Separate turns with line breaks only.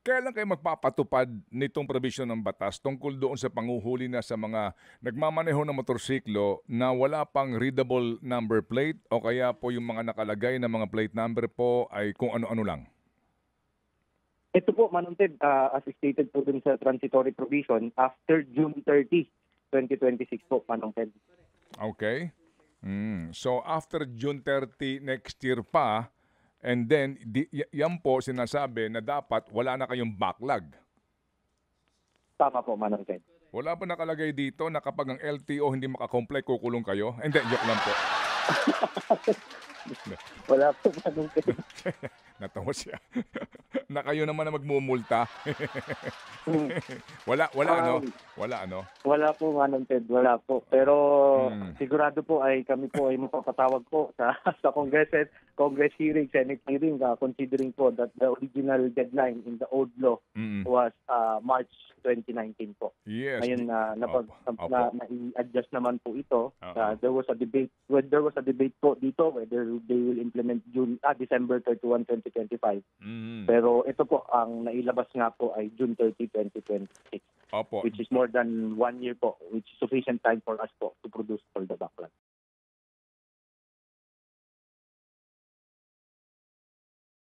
Kailan kayo magpapatupad nitong probisyon ng batas tungkol doon sa panguhuli na sa mga nagmamaneho ng motorsiklo na wala pang readable number plate o kaya po yung mga nakalagay na mga plate number po ay kung ano-ano lang?
Ito po, Manong Ted, as stated po dun sa transitory provision, after June 30, 2026 po, Manong Ted.
Okay? So after June 30 next year pa, and then yan po sinasabi na dapat wala na kayong backlog.
Tama po, Manong Ted.
Wala pa nakalagay dito na kapag ang LTO hindi makakomply, kukulong kayo? Hindi, joke lang po.
Wala po, Manong Ted.
Natawa siya. Na kayo naman na magmumulta.
Hmm.
Wala ano?
Um,
Wala ano?
Wala po, Manong Ted, wala po. Pero sigurado po ay kami po ay mapapatawag po sa Congress hearing, Senate hearing, considering po that the original deadline in the old law was March 2019 po.
Yes.
Ngayon
Opo.
na-adjust naman po ito.
Oo.
There was a debate po dito whether they will implement December 31, 2025. Pero ito po ang nailabas nga po ay June 30, 2026.
Opo.
Which is more than 1 year po, which is sufficient time for us po to produce all the backlog.